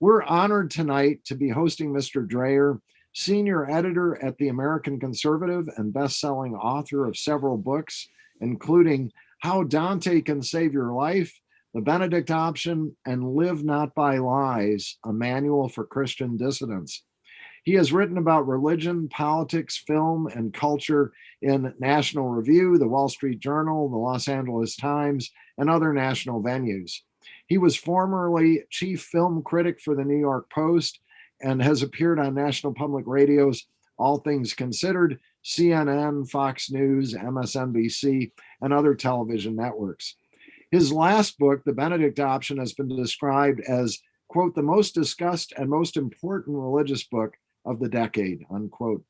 We're honored tonight to be hosting Mr. Dreher, senior editor at the American Conservative and best-selling author of several books, including How Dante Can Save Your Life, The Benedict Option, and Live Not by Lies, a manual for Christian dissidents. He has written about religion, politics, film, and culture in National Review, the Wall Street Journal, the Los Angeles Times, and other national venues. He was formerly chief film critic for the New York Post and has appeared on National Public Radio's All Things Considered, CNN, Fox News, MSNBC, and other television networks. His last book, The Benedict Option, has been described as, quote, the most discussed and most important religious book of the decade, unquote.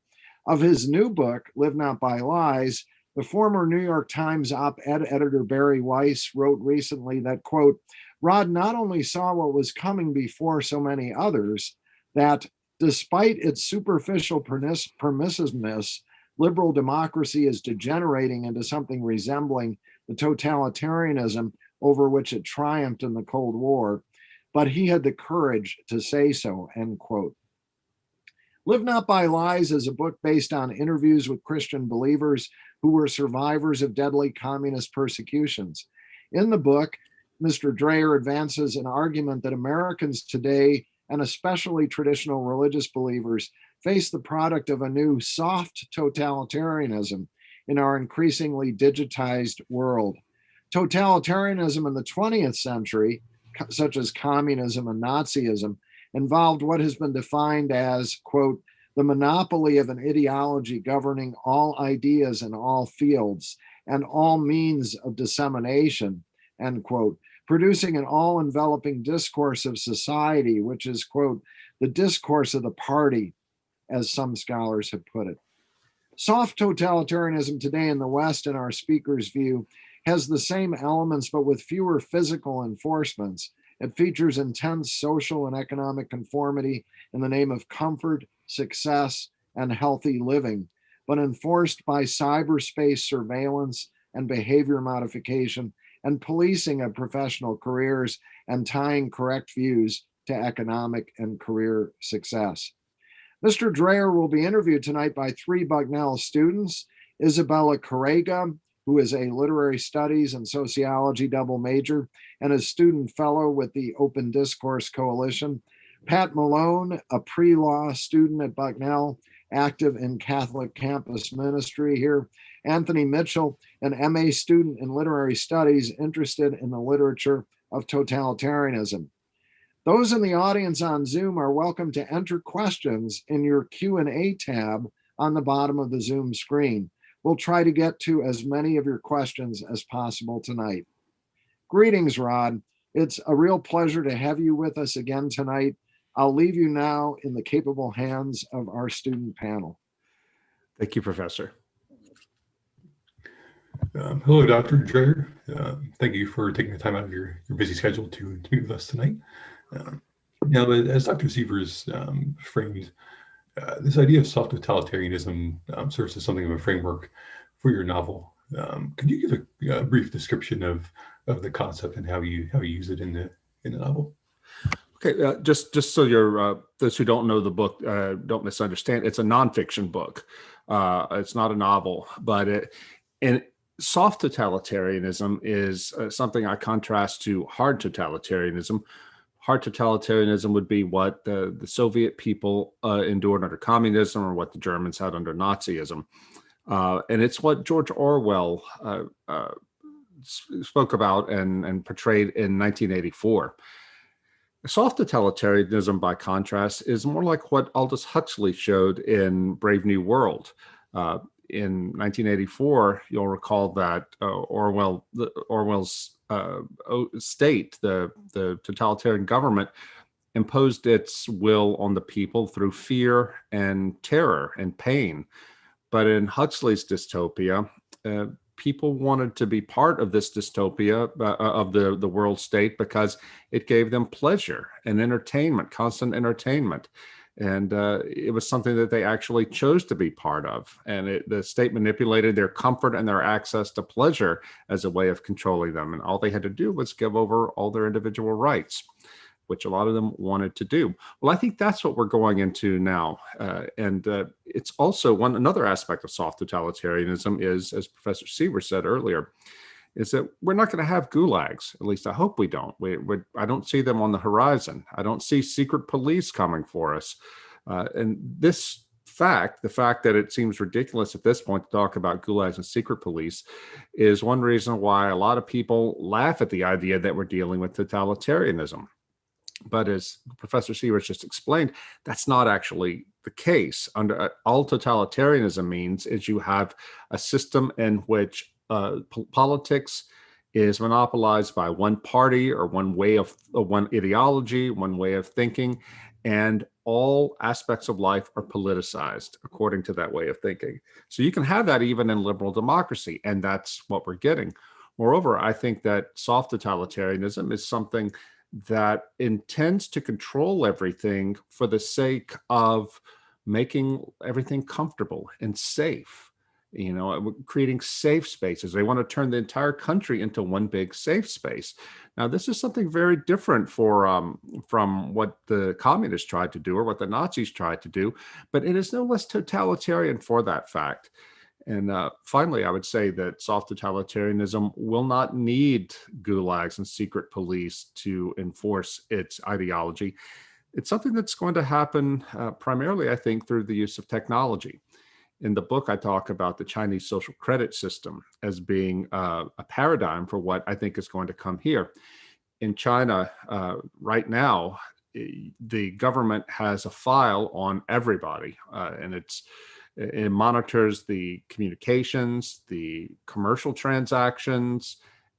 Of his new book, Live Not by Lies, the former New York Times op-ed editor Barry Weiss wrote recently that, quote, Rod not only saw what was coming before so many others, that despite its superficial permissiveness, liberal democracy is degenerating into something resembling the totalitarianism over which it triumphed in the Cold War, but he had the courage to say so, end quote. Live Not by Lies is a book based on interviews with Christian believers who were survivors of deadly communist persecutions. In the book, Mr. Dreher advances an argument that Americans today, and especially traditional religious believers, face the product of a new soft totalitarianism in our increasingly digitized world. Totalitarianism in the 20th century, such as communism and Nazism, involved what has been defined as, quote, the monopoly of an ideology governing all ideas in all fields and all means of dissemination, end quote, producing an all-enveloping discourse of society, which is, quote, the discourse of the party, as some scholars have put it. Soft totalitarianism today in the West, in our speaker's view, has the same elements but with fewer physical enforcements. It features intense social and economic conformity in the name of comfort, success, and healthy living, but enforced by cyberspace surveillance and behavior modification and policing of professional careers and tying correct views to economic and career success. Mr. Dreher will be interviewed tonight by three Bucknell students, Isabella Carrega, who is a literary studies and sociology double major and a student fellow with the Open Discourse Coalition, Pat Milone, a pre-law student at Bucknell, active in Catholic campus ministry here, Anthony Mitchell, an MA student in literary studies interested in the literature of totalitarianism. Those in the audience on Zoom are welcome to enter questions in your Q&A tab on the bottom of the Zoom screen. We'll try to get to as many of your questions as possible tonight. Greetings, Rod. It's a real pleasure to have you with us again tonight. I'll leave you now in the capable hands of our student panel. Thank you, Professor. Hello, Dr. Dreher. Thank you for taking the time out of your busy schedule to meet with us tonight. Now, as Dr. Sievers framed, this idea of soft totalitarianism serves as something of a framework for your novel. Could you give a brief description of the concept and how you use it in the novel? Okay, just so you're those who don't know the book don't misunderstand. It's a nonfiction book. It's not a novel, but soft totalitarianism is something I contrast to hard totalitarianism. Hard totalitarianism would be what the Soviet people endured under communism or what the Germans had under Nazism. And it's what George Orwell spoke about and portrayed in 1984. Soft totalitarianism, by contrast, is more like what Aldous Huxley showed in Brave New World. In 1984, you'll recall that Orwell's state, the totalitarian government, imposed its will on the people through fear and terror and pain. But in Huxley's dystopia, people wanted to be part of this dystopia of the world state because it gave them pleasure and entertainment, constant entertainment. And it was something that they actually chose to be part of. And the state manipulated their comfort and their access to pleasure as a way of controlling them. And all they had to do was give over all their individual rights. which a lot of them wanted to do. Well, I think that's what we're going into now. And it's also another aspect of soft totalitarianism is, as Professor Seaver said earlier, is that we're not going to have gulags. At least I hope we don't. I don't see them on the horizon. I don't see secret police coming for us. And this the fact that it seems ridiculous at this point to talk about gulags and secret police is one reason why a lot of people laugh at the idea that we're dealing with totalitarianism. But as Professor Seaver just explained, that's not actually the case. All totalitarianism means is you have a system in which politics is monopolized by one party or one ideology, one way of thinking, and all aspects of life are politicized according to that way of thinking. So you can have that even in liberal democracy, and that's what we're getting. Moreover, I think that soft totalitarianism is something that intends to control everything for the sake of making everything comfortable and safe. Creating safe spaces. They want to turn the entire country into one big safe space. Now, this is something very different from what the communists tried to do or what the Nazis tried to do, but it is no less totalitarian for that fact. And finally, I would say that soft totalitarianism will not need gulags and secret police to enforce its ideology. It's something that's going to happen primarily, I think, through the use of technology. In the book, I talk about the Chinese social credit system as being a paradigm for what I think is going to come here. In China, right now, the government has a file on everybody, and it monitors the communications, the commercial transactions,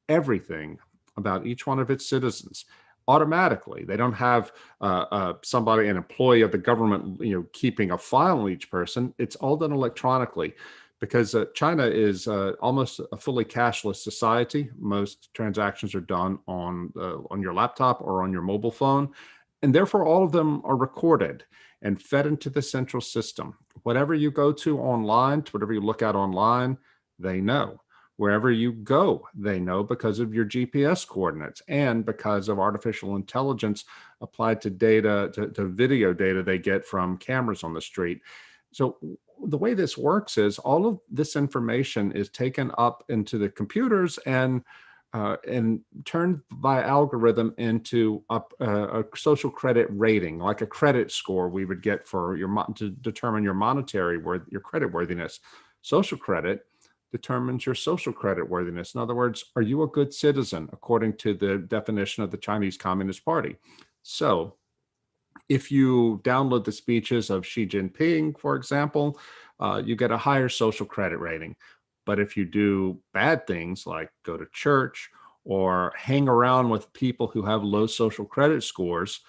everything about each one of its citizens. Automatically, they don't have somebody, an employee of the government, keeping a file on each person. It's all done electronically, because China is almost a fully cashless society. Most transactions are done on your laptop or on your mobile phone, and therefore all of them are recorded and fed into the central system. Whatever you go to online, whatever you look at online, they know. Wherever you go, they know, because of your GPS coordinates and because of artificial intelligence applied to data, to video data they get from cameras on the street. So the way this works is all of this information is taken up into the computers and turned by algorithm into a social credit rating, like a credit score we would get for to determine your your credit worthiness. Social credit determines your social credit worthiness. In other words, are you a good citizen according to the definition of the Chinese Communist Party? So if you download the speeches of Xi Jinping, for example, you get a higher social credit rating. But if you do bad things like go to church or hang around with people who have low social credit scores,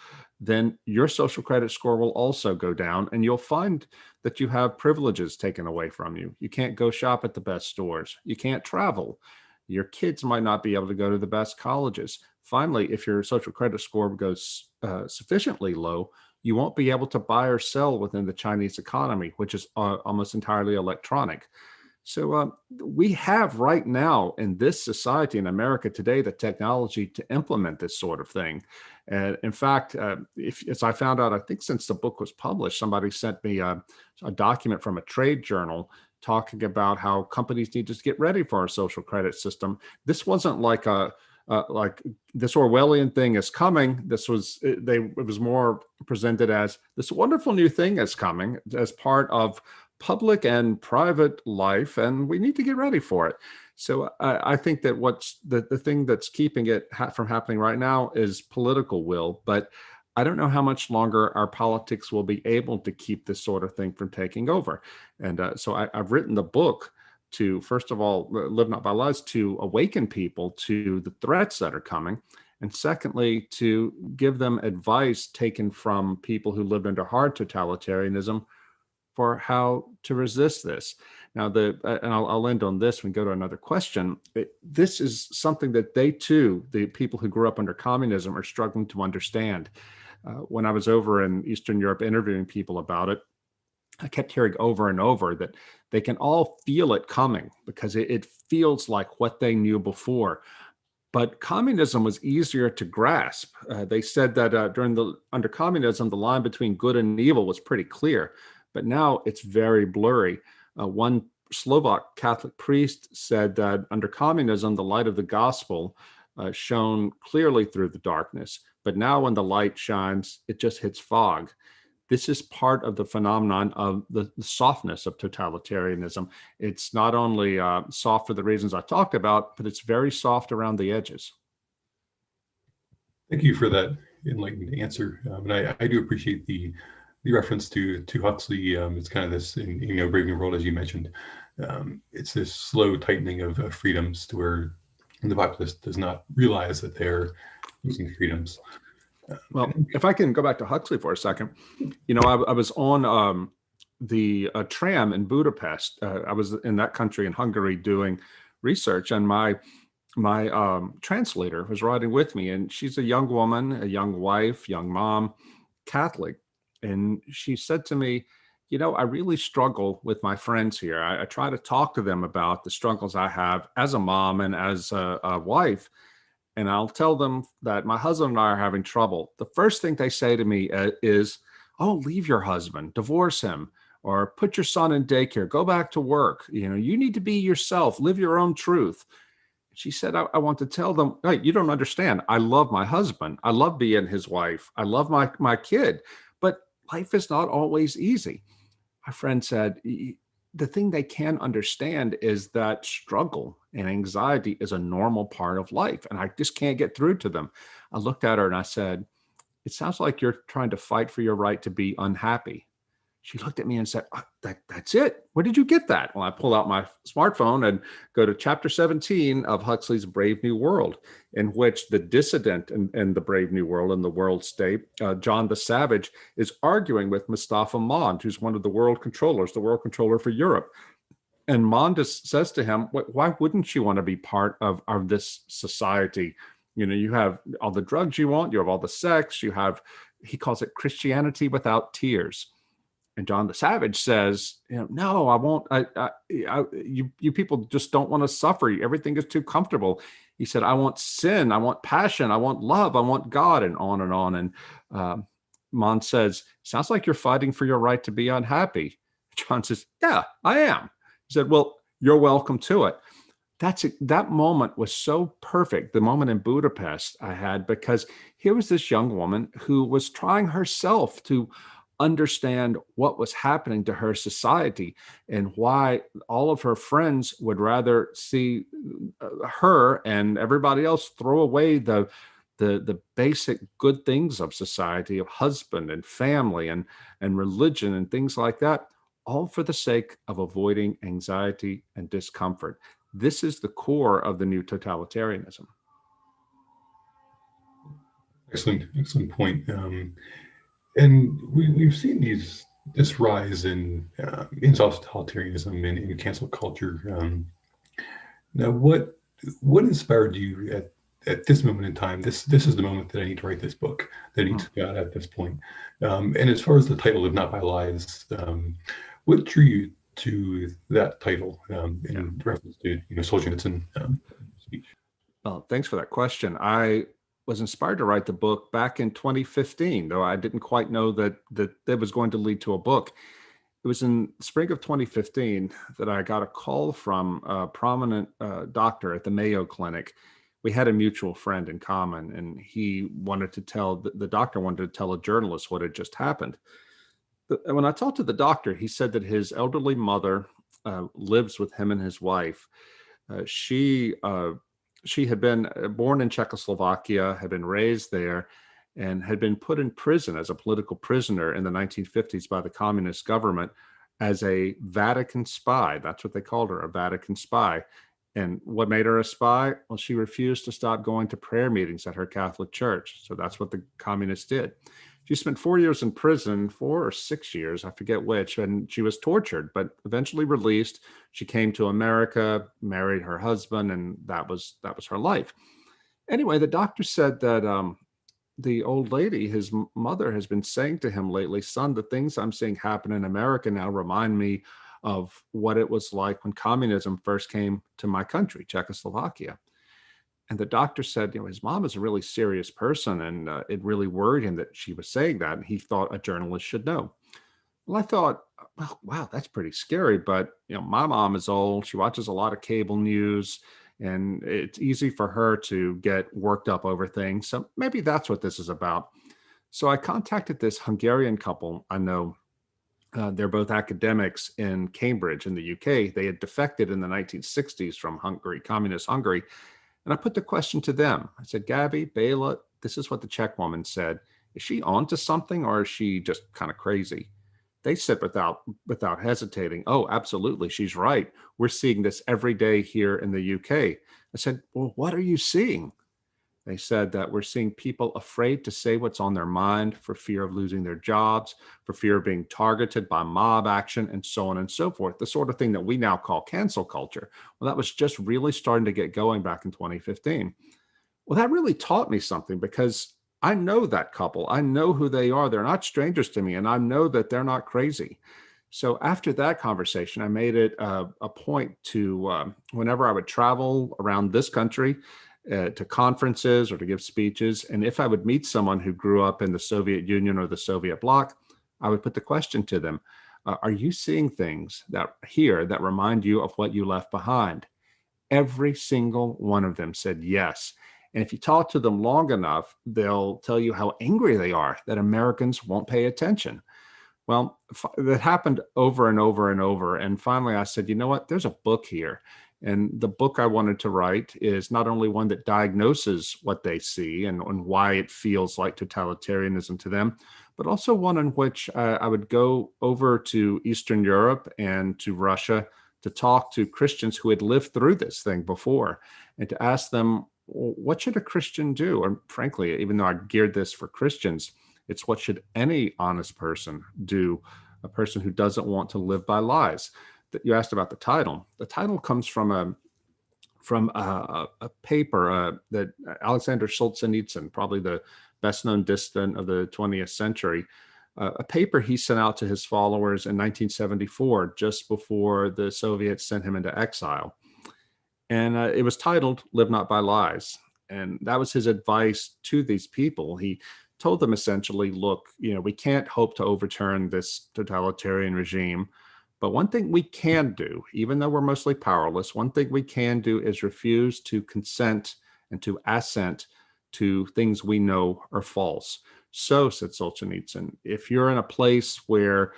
then your social credit score will also go down, and you'll find that you have privileges taken away from you. You can't go shop at the best stores. You can't travel. Your kids might not be able to go to the best colleges. Finally, if your social credit score goes sufficiently low, you won't be able to buy or sell within the Chinese economy, which is almost entirely electronic. So we have right now in this society in America today the technology to implement this sort of thing. And in fact, as I found out, I think since the book was published, somebody sent me a document from a trade journal talking about how companies need to get ready for our social credit system. This wasn't like this Orwellian thing is coming. It was more presented as this wonderful new thing is coming as part of public and private life, and we need to get ready for it. So I think that what's the thing that's keeping it from happening right now is political will, but I don't know how much longer our politics will be able to keep this sort of thing from taking over. And so I've written the book to, first of all, Live Not by Lies, to awaken people to the threats that are coming. And secondly, to give them advice taken from people who lived under hard totalitarianism for how to resist this. Now, and I'll end on this and go to another question. This is something that they too, the people who grew up under communism, are struggling to understand. When I was over in Eastern Europe interviewing people about it, I kept hearing over and over that they can all feel it coming because it feels like what they knew before. But communism was easier to grasp. They said that under communism, the line between good and evil was pretty clear, but now it's very blurry. One Slovak Catholic priest said that under communism, the light of the gospel shone clearly through the darkness, but now when the light shines, it just hits fog. This is part of the phenomenon of the softness of totalitarianism. It's not only soft for the reasons I talked about, but it's very soft around the edges. Thank you for that enlightened answer. And I do appreciate the reference to Huxley. It's kind of this, in Brave New World, as you mentioned. It's this slow tightening of freedoms to where the populace does not realize that they're losing freedoms. Well, if I can go back to Huxley for a second, I was on the tram in Budapest. I was in that country, in Hungary, doing research, and my translator was riding with me, and she's a young woman, a young wife, young mom, Catholic, and she said to me, I really struggle with my friends here. I try to talk to them about the struggles I have as a mom and as a wife. And I'll tell them that my husband and I are having trouble. The first thing they say to me is, oh, leave your husband, divorce him, or put your son in daycare, go back to work. You need to be yourself, live your own truth. She said, I want to tell them, hey, you don't understand. I love my husband. I love being his wife. I love my kid, but life is not always easy. My friend said, the thing they can't understand is that struggle and anxiety is a normal part of life. And I just can't get through to them. I looked at her and I said, it sounds like you're trying to fight for your right to be unhappy. She looked at me and said, that's it. Where did you get that? Well, I pull out my smartphone and go to chapter 17 of Huxley's Brave New World, in which the dissident in the Brave New World, in the world state, John the Savage, is arguing with Mustafa Mond, who's one of the world controller for Europe. And Mond says to him, why wouldn't you want to be part of this society? You have all the drugs you want, you have all the sex, you have, he calls it Christianity without tears. And John the Savage says, no, I won't. You people just don't want to suffer. Everything is too comfortable. He said, I want sin. I want passion. I want love. I want God, and on and on. And Mond says, sounds like you're fighting for your right to be unhappy. John says, yeah, I am. He said, well, you're welcome to it. That moment was so perfect. The moment in Budapest I had, because here was this young woman who was trying herself to understand what was happening to her society and why all of her friends would rather see her and everybody else throw away the basic good things of society, of husband and family and religion and things like that, all for the sake of avoiding anxiety and discomfort. This is the core of the new totalitarianism. Excellent point. And we've seen this rise in soft totalitarianism and in cancel culture. Now, what inspired you at this moment in time? This is the moment that I need to write this book, that I need to be out at this point. And as far as the title of Not My Lies, what drew you to that title in reference to Solzhenitsyn speech? Well, thanks for that question. I was inspired to write the book back in 2015, though I didn't quite know that was going to lead to a book. It was in spring of 2015 that I got a call from a prominent doctor at the Mayo Clinic. We had a mutual friend in common, and he wanted to tell, the doctor wanted to tell a journalist what had just happened. When I talked to the doctor, he said that his elderly mother lives with him and his wife. She had been born in Czechoslovakia, had been raised there, and had been put in prison as a political prisoner in the 1950s by the communist government as a Vatican spy. That's what they called her, a Vatican spy. And what made her a spy? Well, she refused to stop going to prayer meetings at her Catholic church. So that's what the communists did. She spent 4 years in prison, 4 or 6 years, I forget which, and she was tortured, but eventually released. She came to America, married her husband, and that was her life. Anyway, the doctor said that the old lady, his mother, has been saying to him lately, son, the things I'm seeing happen in America now remind me of what it was like when communism first came to my country, Czechoslovakia. And the doctor said, his mom is a really serious person, and it really worried him that she was saying that, and he thought a journalist should know. Well, I thought, well, wow, that's pretty scary. But my mom is old; she watches a lot of cable news, and it's easy for her to get worked up over things. So maybe that's what this is about. So I contacted this Hungarian couple I know. They're both academics in Cambridge in the UK. They had defected in the 1960s from Hungary, communist Hungary. And I put the question to them. I said, Gabby, Bela, this is what the Czech woman said. Is she onto something, or is she just kind of crazy? They said without hesitating, oh, absolutely, she's right. We're seeing this every day here in the UK. I said, well, what are you seeing? They said that we're seeing people afraid to say what's on their mind for fear of losing their jobs, for fear of being targeted by mob action, and so on and so forth. The sort of thing that we now call cancel culture. Well, that was just really starting to get going back in 2015. Well, that really taught me something, because I know that couple. I know who they are. They're not strangers to me, and I know that they're not crazy. So after that conversation, I made it a point to, whenever I would travel around this country, to conferences or to give speeches, and if I would meet someone who grew up in the Soviet Union or the Soviet bloc, I would put the question to them, are you seeing things that remind you of what you left behind? Every single one of them said yes. And if you talk to them long enough, they'll tell you how angry they are that Americans won't pay attention. Well, that happened over and over and over. And finally, I said, you know what? There's a book here. And the book I wanted to write is not only one that diagnoses what they see and why it feels like totalitarianism to them, but also one in which I would go over to Eastern Europe and to Russia to talk to Christians who had lived through this thing before, and to ask them, what should a Christian do? And frankly, even though I geared this for Christians, it's what should any honest person do, a person who doesn't want to live by lies. That you asked about the title. The title comes from a paper that Alexander Solzhenitsyn, probably the best-known dissident of the 20th century, a paper he sent out to his followers in 1974, just before the Soviets sent him into exile. And it was titled "Live Not by Lies." And that was his advice to these people. He told them essentially, look, we can't hope to overturn this totalitarian regime. But one thing we can do, even though we're mostly powerless, one thing we can do is refuse to consent and to assent to things we know are false. So, said Solzhenitsyn, if you're in a place where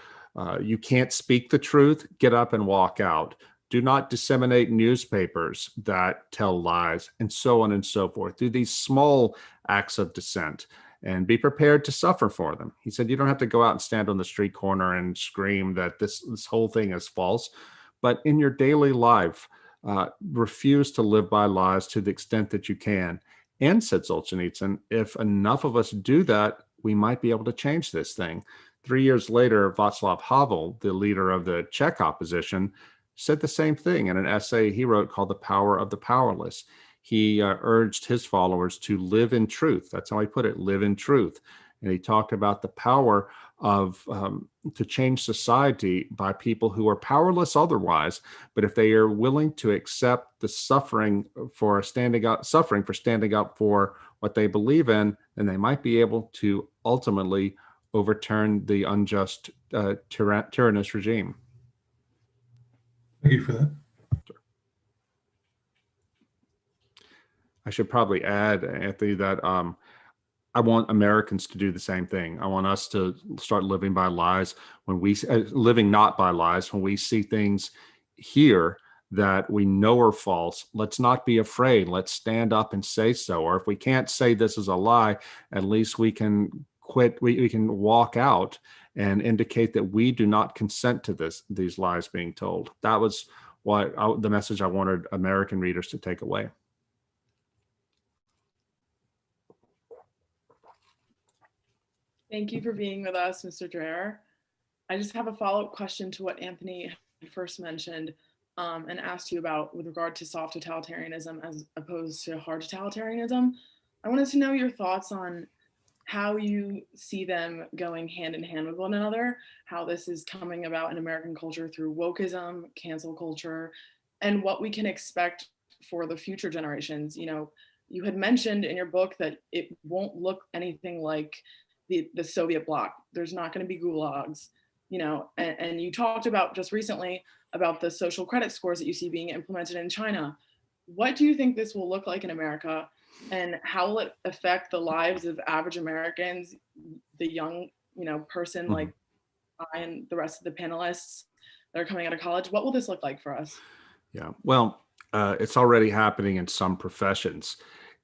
you can't speak the truth, get up and walk out. Do not disseminate newspapers that tell lies, and so on and so forth. Do these small acts of dissent and be prepared to suffer for them. He said, you don't have to go out and stand on the street corner and scream that this whole thing is false, but in your daily life, refuse to live by lies to the extent that you can. And, said Solzhenitsyn, if enough of us do that, we might be able to change this thing. 3 years later, Václav Havel, the leader of the Czech opposition, said the same thing in an essay he wrote called The Power of the Powerless. He urged his followers to live in truth. That's how he put it, live in truth. And he talked about the power of to change society by people who are powerless otherwise, but if they are willing to accept the suffering for standing up for what they believe in, then they might be able to ultimately overturn the unjust tyrannous regime. Thank you for that. I should probably add, Anthony, that I want Americans to do the same thing. I want us to start living by lies living not by lies. When we see things here that we know are false, let's not be afraid. Let's stand up and say so. Or if we can't say this is a lie, at least we can quit. We can walk out and indicate that we do not consent to these lies being told. That was the message I wanted American readers to take away. Thank you for being with us, Mr. Dreher. I just have a follow-up question to what Anthony first mentioned and asked you about with regard to soft totalitarianism as opposed to hard totalitarianism. I wanted to know your thoughts on how you see them going hand in hand with one another, how this is coming about in American culture through wokeism, cancel culture, and what we can expect for the future generations. You you had mentioned in your book that it won't look anything like the Soviet bloc. There's not going to be gulags, you know, and you talked about just recently about the social credit scores that you see being implemented in China. What do you think this will look like in America, and how will it affect the lives of average Americans, the young, you know, person like I and the rest of the panelists that are coming out of college? What will this look like for us? Yeah, well, it's already happening in some professions.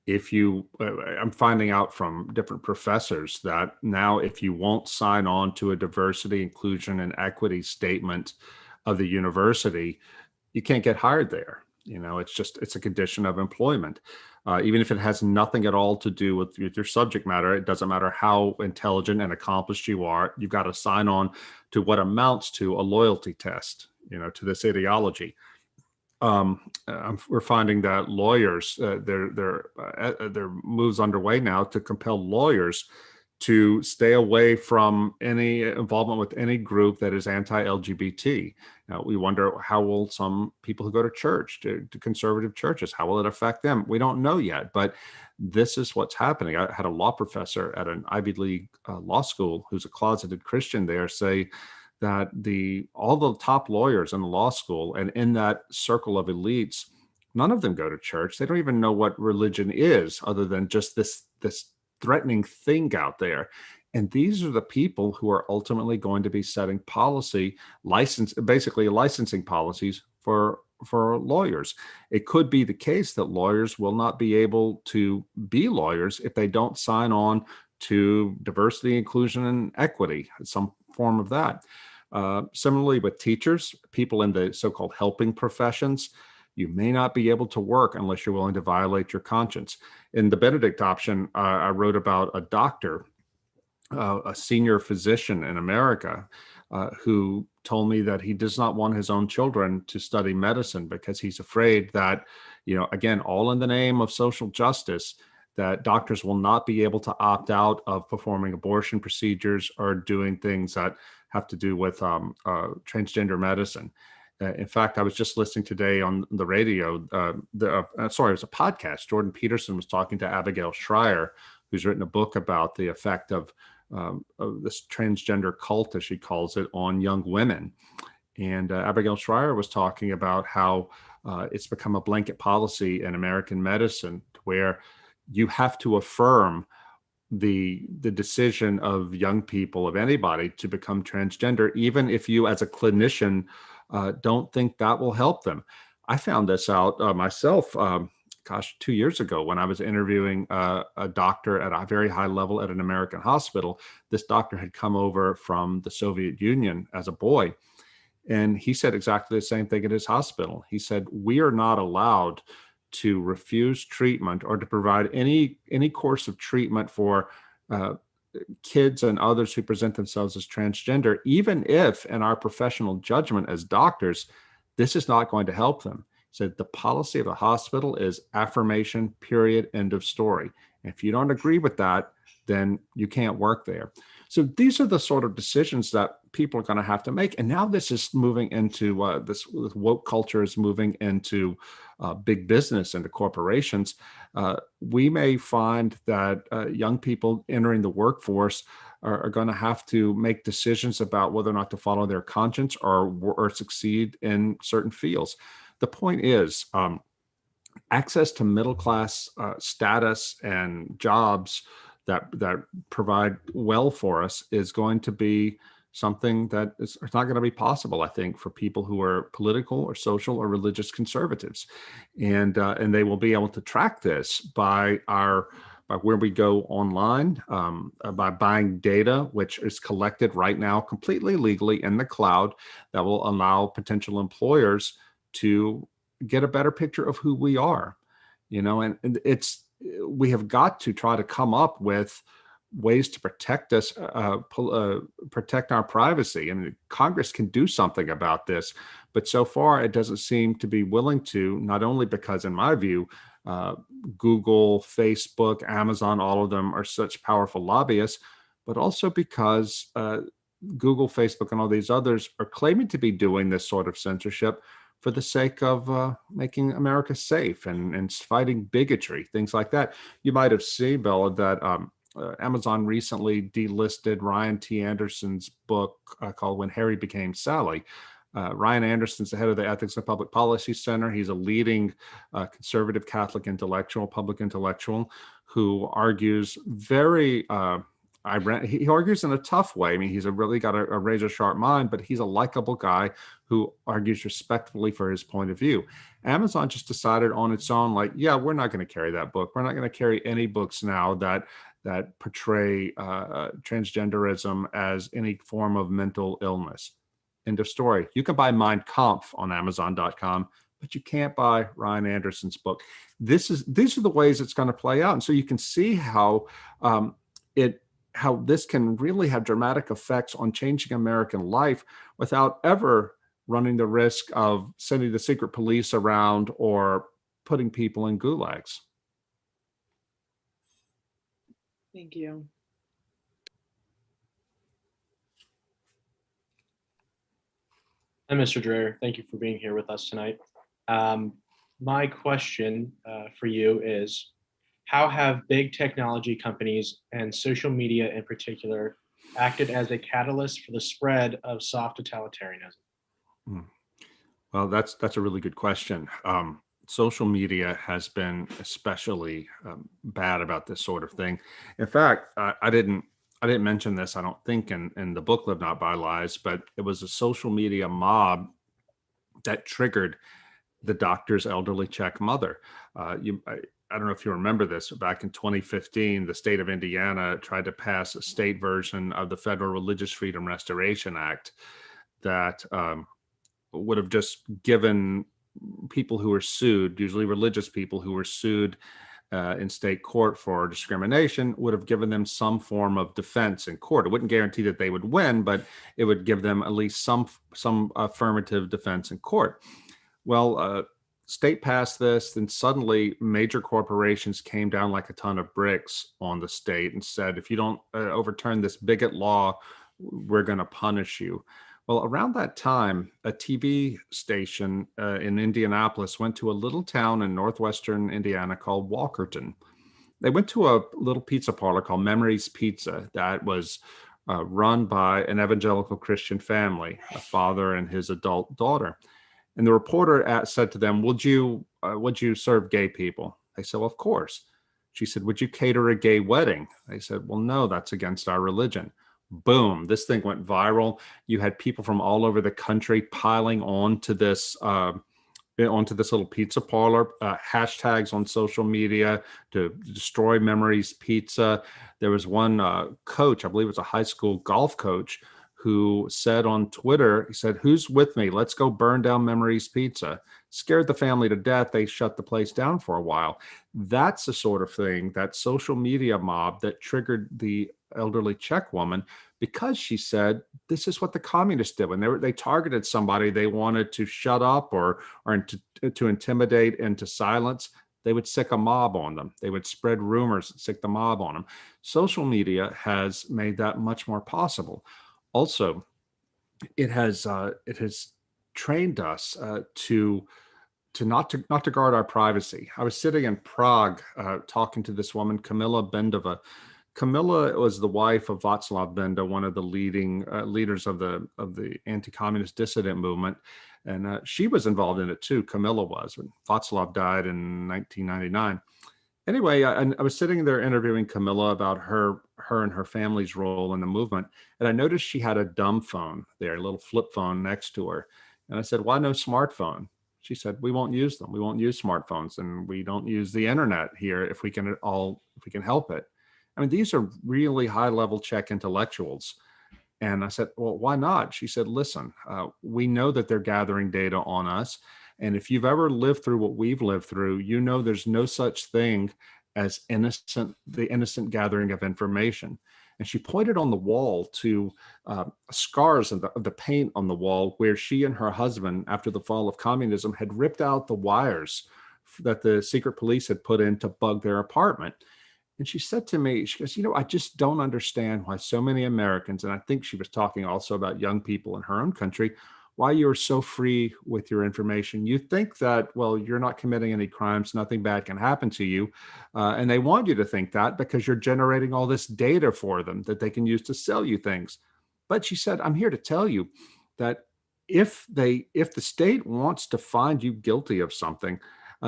If you, I'm finding out from different professors that now if you won't sign on to a diversity, inclusion, and equity statement of the university, you can't get hired there. You know, it's a condition of employment. Even if it has nothing at all to do with your subject matter, it doesn't matter how intelligent and accomplished you are, you've got to sign on to what amounts to a loyalty test, you know, to this ideology. We're finding that lawyers, there are moves underway now to compel lawyers to stay away from any involvement with any group that is anti-LGBT. Now, we wonder how will some people who go to church, to conservative churches, how will it affect them? We don't know yet, but this is what's happening. I had a law professor at an Ivy League law school who's a closeted Christian there say that all the top lawyers in the law school and in that circle of elites, none of them go to church. They don't even know what religion is other than just this threatening thing out there. And these are the people who are ultimately going to be setting policy, basically licensing policies for lawyers. It could be the case that lawyers will not be able to be lawyers if they don't sign on to diversity, inclusion, and equity, some form of that. Similarly with teachers, people in the so-called helping professions, you may not be able to work unless you're willing to violate your conscience. In the Benedict option, I wrote about a doctor, a senior physician in America, who told me that he does not want his own children to study medicine because he's afraid that, you know, again, all in the name of social justice, that doctors will not be able to opt out of performing abortion procedures or doing things that have to do with transgender medicine. In fact, I was just listening today on the radio. It was a podcast. Jordan Peterson was talking to Abigail Shrier, who's written a book about the effect of this transgender cult, as she calls it, on young women. And Abigail Shrier was talking about how it's become a blanket policy in American medicine where you have to affirm the decision of young people, of anybody, to become transgender, even if you as a clinician don't think that will help them. I found this out myself, 2 years ago when I was interviewing a doctor at a very high level at an American hospital. This doctor had come over from the Soviet Union as a boy, and he said exactly the same thing at his hospital. He said, we are not allowed to refuse treatment or to provide any course of treatment for kids and others who present themselves as transgender, even if in our professional judgment as doctors, this is not going to help them. So the policy of the hospital is affirmation, period, end of story. And if you don't agree with that, then you can't work there. So these are the sort of decisions that people are going to have to make. And now this is moving into this woke culture is moving into big business, into corporations. We may find that young people entering the workforce are going to have to make decisions about whether or not to follow their conscience or succeed in certain fields. The point is, access to middle class status and jobs that provide well for us is going to be something that is not going to be possible, I think, for people who are political or social or religious conservatives, and they will be able to track this by where we go online, by buying data, which is collected right now completely legally in the cloud, that will allow potential employers to get a better picture of who we are, you know, and we have got to try to come up with ways to protect us, protect our privacy. And Congress can do something about this, but so far it doesn't seem to be willing to, not only because, in my view, Google, Facebook, Amazon, all of them are such powerful lobbyists, but also because Google, Facebook, and all these others are claiming to be doing this sort of censorship, for the sake of making America safe and fighting bigotry, things like that. You might have seen, Bella, that Amazon recently delisted Ryan T. Anderson's book called When Harry Became Sally. Ryan Anderson's the head of the Ethics and Public Policy Center. He's a leading conservative Catholic intellectual, public intellectual, who argues very, he argues in a tough way. I mean, he's really got a razor sharp mind, but he's a likable guy who argues respectfully for his point of view. Amazon just decided on its own, like, yeah, we're not going to carry that book. We're not going to carry any books now that portray transgenderism as any form of mental illness. End of story. You can buy Mein Kampf on Amazon.com, but you can't buy Ryan Anderson's book. These are the ways it's going to play out, and so you can see how this can really have dramatic effects on changing American life without ever running the risk of sending the secret police around or putting people in gulags. Thank you. Hi, Mr. Dreher. Thank you for being here with us tonight. My question for you is, how have big technology companies and social media in particular acted as a catalyst for the spread of soft totalitarianism? Well, that's a really good question. Social media has been especially bad about this sort of thing. In fact, I didn't mention this, I don't think, in the book Live Not by Lies, but it was a social media mob that triggered the doctor's elderly Czech mother. I don't know if you remember this, back in 2015, the state of Indiana tried to pass a state version of the Federal Religious Freedom Restoration Act that would have just given people who were sued, usually religious people who were sued in state court for discrimination, would have given them some form of defense in court. It wouldn't guarantee that they would win, but it would give them at least some affirmative defense in court. Well, state passed this, then suddenly major corporations came down like a ton of bricks on the state and said, if you don't overturn this bigot law, we're going to punish you. Well, around that time, a TV station in Indianapolis went to a little town in northwestern Indiana called Walkerton. They went to a little pizza parlor called Memories Pizza that was run by an evangelical Christian family, a father and his adult daughter. And the reporter said to them, would you serve gay people? They said, well, of course. She said, would you cater a gay wedding? They said, well, no, that's against our religion. Boom, this thing went viral. You had people from all over the country piling onto this little pizza parlor, hashtags on social media to destroy Memories Pizza. There was one coach, I believe it was a high school golf coach, who said on Twitter, he said, who's with me? Let's go burn down Memories Pizza. Scared the family to death. They shut the place down for a while. That's the sort of thing, that social media mob that triggered the elderly Czech woman, because she said, this is what the communists did. When they targeted somebody they wanted to shut up or to intimidate into silence, they would sick a mob on them. They would spread rumors and sick the mob on them. Social media has made that much more possible. Also, it has trained us to not to guard our privacy. I was sitting in Prague talking to this woman, Kamila Bendova. Kamila was the wife of Václav Benda, one of the leading leaders of the anti-communist dissident movement, and she was involved in it too. Kamila was when Václav died in 1999. Anyway, I was sitting there interviewing Kamila about her and her family's role in the movement, and I noticed she had a dumb phone there, a little flip phone next to her. And I said, why no smartphone? She said, we won't use them. We won't use smartphones, and we don't use the internet here if we can help it. I mean, these are really high-level Czech intellectuals. And I said, well, why not? She said, listen, we know that they're gathering data on us. And if you've ever lived through what we've lived through, you know there's no such thing as the innocent gathering of information. And she pointed on the wall to scars of the paint on the wall where she and her husband, after the fall of communism, had ripped out the wires that the secret police had put in to bug their apartment. And she said to me, she goes, I just don't understand why so many Americans, and I think she was talking also about young people in her own country, why you're so free with your information. You think that, well, you're not committing any crimes, nothing bad can happen to you. And they want you to think that because you're generating all this data for them that they can use to sell you things. But she said, I'm here to tell you that if the state wants to find you guilty of something,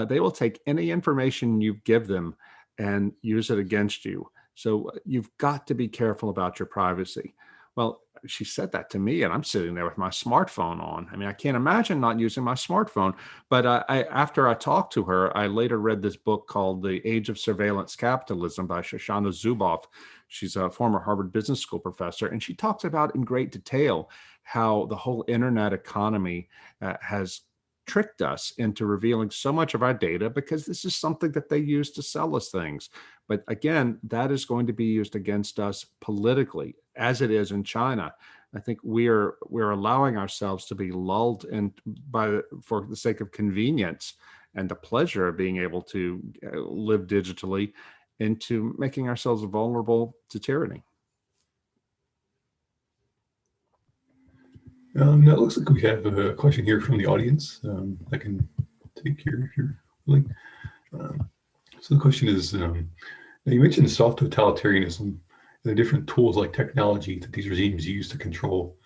they will take any information you give them and use it against you. So you've got to be careful about your privacy. Well, she said that to me, and I'm sitting there with my smartphone on. I mean, I can't imagine not using my smartphone. But after I talked to her, I later read this book called The Age of Surveillance Capitalism by Shoshana Zubov. She's a former Harvard Business School professor, and she talks about in great detail how the whole internet economy has tricked us into revealing so much of our data because this is something that they use to sell us things. But again, that is going to be used against us politically, as it is in China. I think we're allowing ourselves to be lulled in for the sake of convenience and the pleasure of being able to live digitally into making ourselves vulnerable to tyranny. Now it looks like we have a question here from the audience. I can take here if you're willing. So the question is, now you mentioned soft totalitarianism and the different tools like technology that these regimes use to control.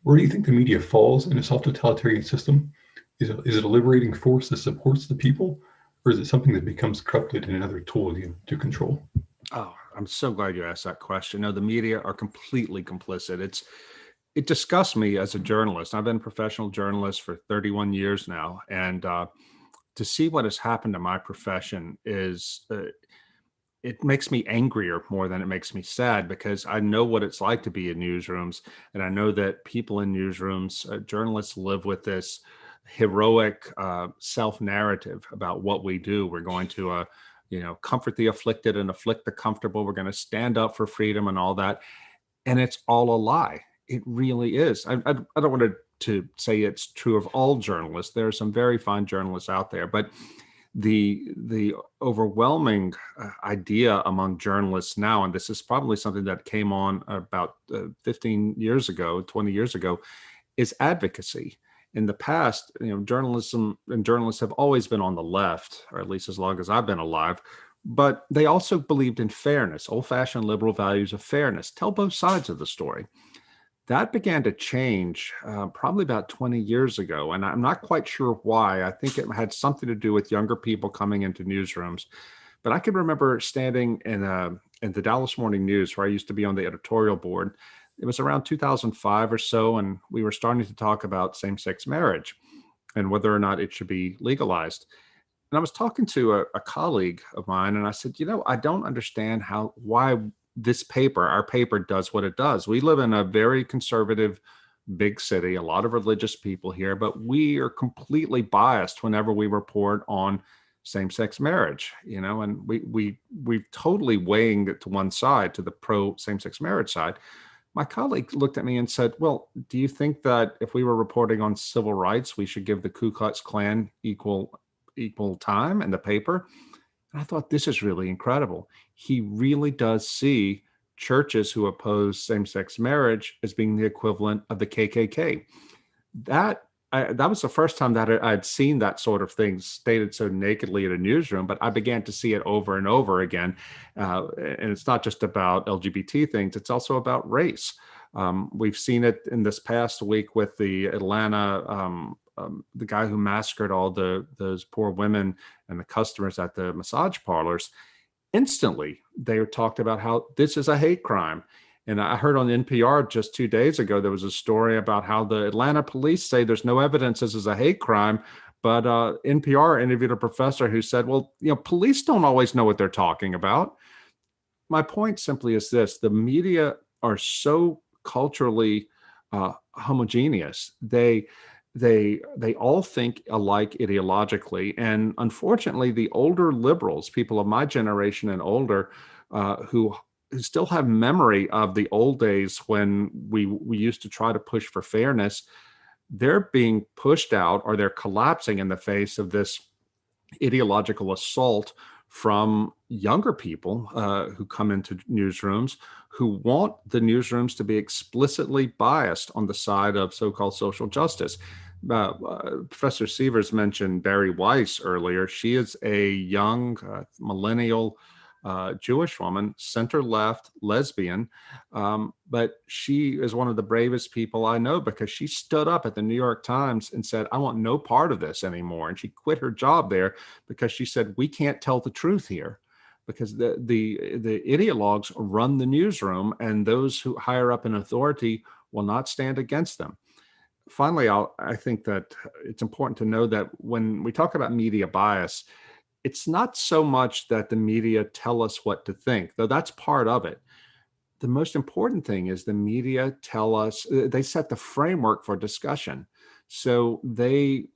Where do you think the media falls in a soft totalitarian system? Is it a liberating force that supports the people, or is it something that becomes corrupted and another tool to control? Oh, I'm so glad you asked that question. No, the media are completely complicit. It disgusts me as a journalist. I've been a professional journalist for 31 years now. And to see what has happened to my profession it makes me angrier more than it makes me sad, because I know what it's like to be in newsrooms. And I know that people in newsrooms, journalists, live with this heroic self-narrative about what we do. We're going to, comfort the afflicted and afflict the comfortable. We're going to stand up for freedom and all that. And it's all a lie. It really is. I don't want to say it's true of all journalists. There are some very fine journalists out there, but the overwhelming idea among journalists now, and this is probably something that came on about 15 years ago, 20 years ago, is advocacy. In the past, journalism and journalists have always been on the left, or at least as long as I've been alive. But they also believed in fairness, old-fashioned liberal values of fairness. Tell both sides of the story. That began to change probably about 20 years ago, and I'm not quite sure why. I think it had something to do with younger people coming into newsrooms. But I can remember standing in the Dallas Morning News, where I used to be on the editorial board. It was around 2005 or so, and we were starting to talk about same-sex marriage and whether or not it should be legalized. And I was talking to a colleague of mine, and I said, I don't understand why this paper, our paper, does what it does. We live in a very conservative big city, a lot of religious people here, but we are completely biased whenever we report on same-sex marriage, and we've totally weighing it to one side, to the pro same-sex marriage side. My colleague looked at me and said, well, do you think that if we were reporting on civil rights, we should give the Ku Klux Klan equal time in the paper? And I thought, this is really incredible. He really does see churches who oppose same-sex marriage as being the equivalent of the KKK. That was the first time that I'd seen that sort of thing stated so nakedly in a newsroom, but I began to see it over and over again. And it's not just about LGBT things, it's also about race. We've seen it in this past week with the Atlanta, the guy who massacred all those poor women and the customers at the massage parlors. Instantly, they talked about how this is a hate crime. And I heard on NPR just 2 days ago, there was a story about how the Atlanta police say there's no evidence this is a hate crime. But NPR interviewed a professor who said, well, police don't always know what they're talking about. My point simply is this: the media are so culturally homogeneous. They all think alike ideologically. And unfortunately, the older liberals, people of my generation and older, who still have memory of the old days when we used to try to push for fairness, they're being pushed out, or they're collapsing in the face of this ideological assault from younger people who come into newsrooms who want the newsrooms to be explicitly biased on the side of so-called social justice. Professor Sievers mentioned Barry Weiss earlier. She is a young millennial Jewish woman, center-left, lesbian, but she is one of the bravest people I know because she stood up at the New York Times and said, I want no part of this anymore. And she quit her job there because she said, we can't tell the truth here because the ideologues run the newsroom and those who higher up in authority will not stand against them. Finally, I think that it's important to know that when we talk about media bias, it's not so much that the media tell us what to think, though that's part of it. The most important thing is the media tell us, they set the framework for discussion. So they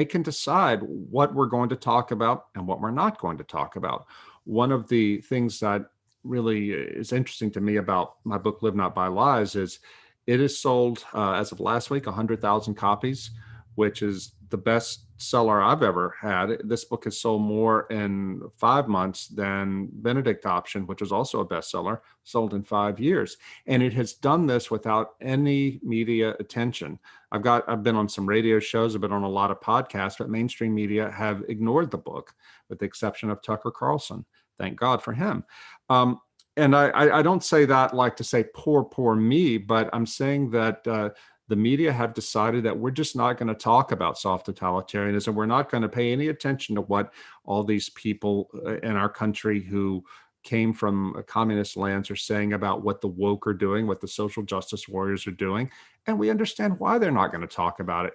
can decide what we're going to talk about and what we're not going to talk about. One of the things that really is interesting to me about my book, Live Not by Lies, is it is sold, as of last week, 100,000 copies, which is the best seller I've ever had. This book has sold more in 5 months than Benedict Option, which was also a bestseller, sold in 5 years. And it has done this without any media attention. I've been on some radio shows, I've been on a lot of podcasts, but mainstream media have ignored the book, with the exception of Tucker Carlson. Thank God for him. And I don't say that like to say poor me, but I'm saying that the media have decided that we're just not going to talk about soft totalitarianism. We're not going to pay any attention to what all these people in our country who came from communist lands are saying about what the woke are doing, what the social justice warriors are doing. And we understand why they're not going to talk about it.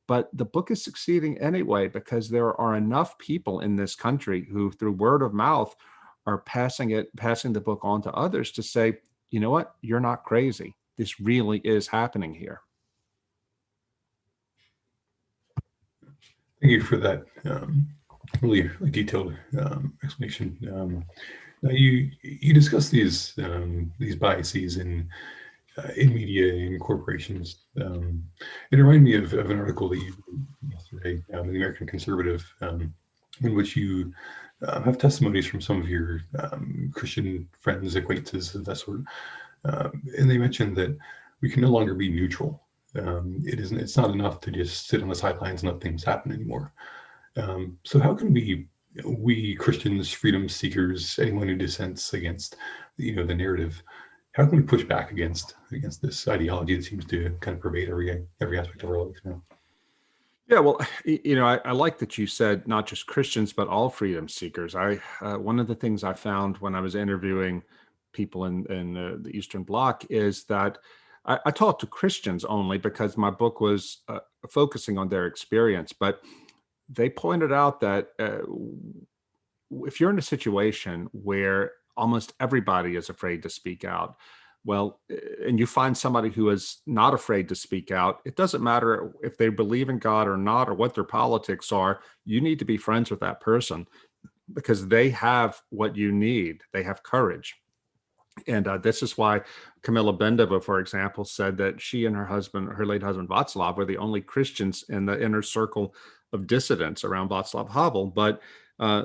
But the book is succeeding anyway, because there are enough people in this country who, through word of mouth, are passing the book on to others to say, you know what, you're not crazy. This really is happening here. Thank you for that really detailed explanation. Now you discussed these biases in media and corporations. It reminded me of an article that you wrote yesterday in the American Conservative, in which you have testimonies from some of your Christian friends, acquaintances of that sort, and they mentioned that we can no longer be neutral. It's not enough to just sit on the sidelines and let things happen anymore. So how can we Christians, freedom seekers, anyone who dissents against the narrative, how can we push back against this ideology that seems to kind of pervade every aspect of our life now? Yeah, well, I like that you said not just Christians, but all freedom seekers. One of the things I found when I was interviewing people in the Eastern Bloc is that I talked to Christians only because my book was focusing on their experience, but they pointed out that if you're in a situation where almost everybody is afraid to speak out, well, and you find somebody who is not afraid to speak out, it doesn't matter if they believe in God or not, or what their politics are, you need to be friends with that person because they have what you need. They have courage. And this is why Camilla Bendova, for example, said that she and her late husband Václav, were the only Christians in the inner circle of dissidents around Václav Havel. But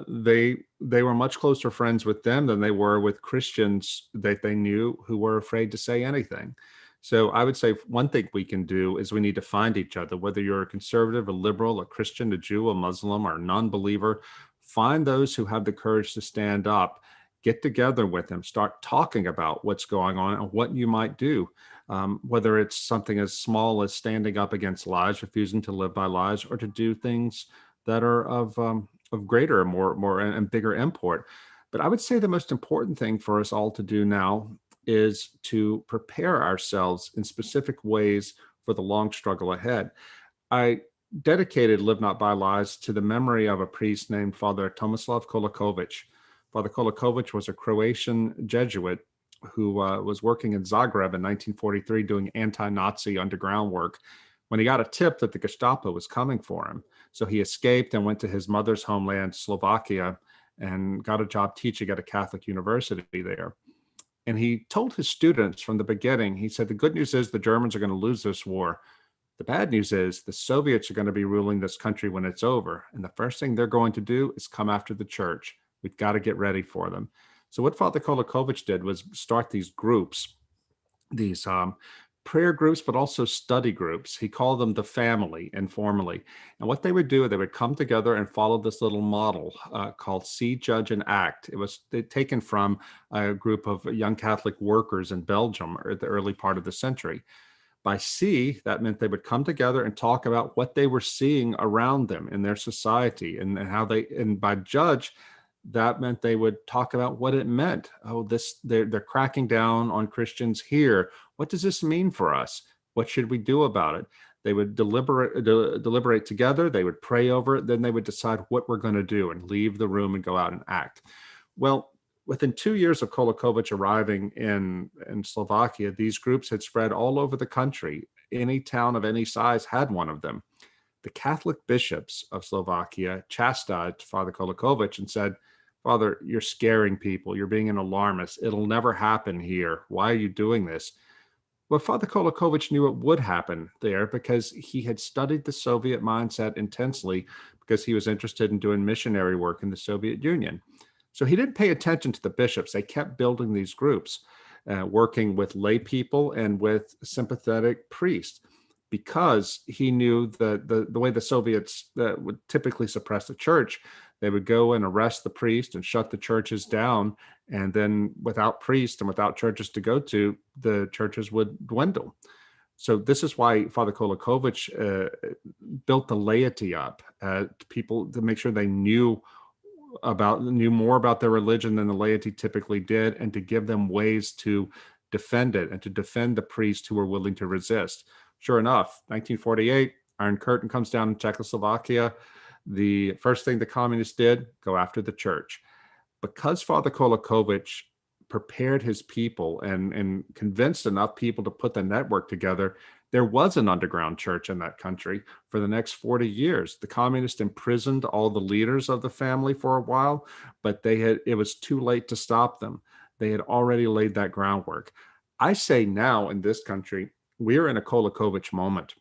they were much closer friends with them than they were with Christians that they knew who were afraid to say anything. So I would say one thing we can do is we need to find each other, whether you're a conservative, a liberal, a Christian, a Jew, a Muslim, or a non-believer. Find those who have the courage to stand up. Get together with them, start talking about what's going on and what you might do, whether it's something as small as standing up against lies, refusing to live by lies, or to do things that are of greater, more and bigger import. But I would say the most important thing for us all to do now is to prepare ourselves in specific ways for the long struggle ahead. I dedicated Live Not by Lies to the memory of a priest named Father Tomislav Kolakovic. Father Kolakovic was a Croatian Jesuit who was working in Zagreb in 1943 doing anti-Nazi underground work when he got a tip that the Gestapo was coming for him. So he escaped and went to his mother's homeland, Slovakia, and got a job teaching at a Catholic university there. And he told his students from the beginning, he said, the good news is the Germans are going to lose this war. The bad news is the Soviets are going to be ruling this country when it's over. And the first thing they're going to do is come after the church. We've got to get ready for them. So what Father Kolakovich did was start these groups, these prayer groups, but also study groups. He called them the family informally. And what they would do, they would come together and follow this little model called See, Judge, and Act. It was taken from a group of young Catholic workers in Belgium at the early part of the century. By see, that meant they would come together and talk about what they were seeing around them in their society, and how they, and by judge, that meant they would talk about what it meant. Oh, they're cracking down on Christians here. What does this mean for us? What should we do about it? They would deliberate together. They would pray over it. Then they would decide what we're going to do and leave the room and go out and act. Well, within 2 years of Kolakovich arriving in Slovakia, these groups had spread all over the country. Any town of any size had one of them. The Catholic bishops of Slovakia chastised Father Kolakovich and said, Father, you're scaring people. You're being an alarmist. It'll never happen here. Why are you doing this? Well, Father Kolakovich knew it would happen there because he had studied the Soviet mindset intensely, because he was interested in doing missionary work in the Soviet Union. So he didn't pay attention to the bishops. They kept building these groups, working with lay people and with sympathetic priests, because he knew that the way the Soviets would typically suppress the church, they would go and arrest the priest and shut the churches down. And then without priests and without churches to go to, the churches would dwindle. So this is why Father Kolakovich built the laity up, people to make sure they knew more about their religion than the laity typically did, and to give them ways to defend it and to defend the priests who were willing to resist. Sure enough, 1948, Iron Curtain comes down in Czechoslovakia. The first thing the communists did, go after the church. Because Father Kolakovich prepared his people and convinced enough people to put the network together, there was an underground church in that country for the next 40 years. The communists imprisoned all the leaders of the family for a while, but it was too late to stop them. They had already laid that groundwork. I say now in this country, we're in a Kolakovich moment.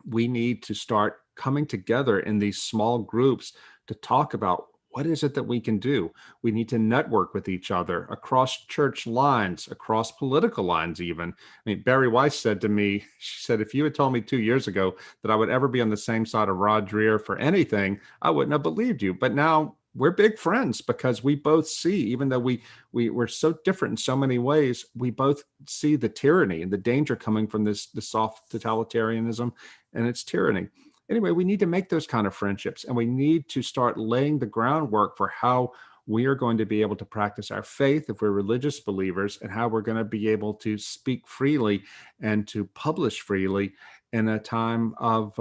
We need to start coming together in these small groups to talk about what is it that we can do. We need to network with each other across church lines, across political lines even. I mean, Barry Weiss said to me, she said, if you had told me 2 years ago that I would ever be on the same side of Rod Dreher for anything, I wouldn't have believed you. But now we're big friends, because we both see, even though we're so different in so many ways, we both see the tyranny and the danger coming from the soft totalitarianism and its tyranny. Anyway, we need to make those kind of friendships, and we need to start laying the groundwork for how we are going to be able to practice our faith if we're religious believers, and how we're going to be able to speak freely and to publish freely in a time of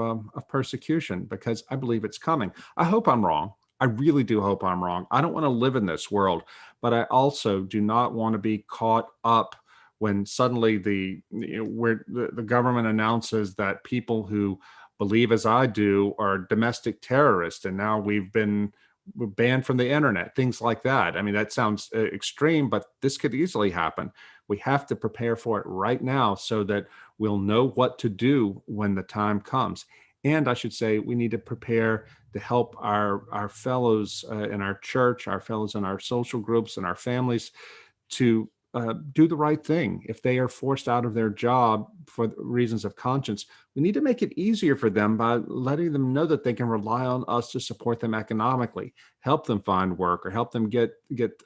persecution, because I believe it's coming. I hope I'm wrong. I really do hope I'm wrong. I don't want to live in this world, but I also do not want to be caught up when suddenly the government announces that people who believe as I do are domestic terrorists, and now we're banned from the internet, things like that. I mean, that sounds extreme, but this could easily happen. We have to prepare for it right now so that we'll know what to do when the time comes. And I should say, we need to prepare to help our fellows in our church, our fellows in our social groups and our families to do the right thing. If they are forced out of their job for reasons of conscience, we need to make it easier for them by letting them know that they can rely on us to support them economically, help them find work, or help them get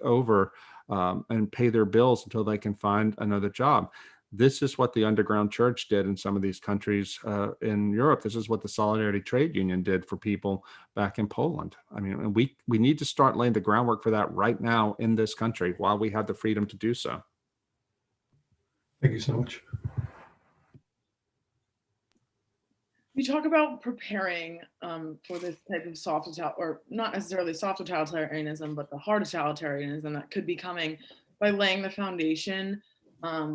over and pay their bills until they can find another job. This is what the underground church did in some of these countries in Europe. This is what the Solidarity Trade Union did for people back in Poland. I mean, we need to start laying the groundwork for that right now in this country while we have the freedom to do so. Thank you so much. You talk about preparing for this type of soft, or not necessarily soft totalitarianism, but the hard totalitarianism that could be coming, by laying the foundation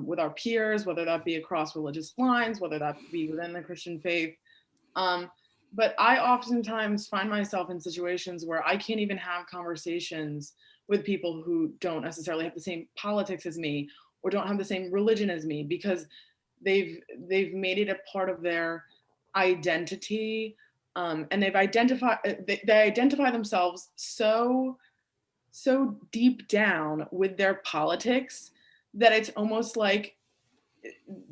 with our peers, whether that be across religious lines, whether that be within the Christian faith. But I oftentimes find myself in situations where I can't even have conversations with people who don't necessarily have the same politics as me, or don't have the same religion as me, because they've made it a part of their identity, and they identify themselves so so deep down with their politics that it's almost like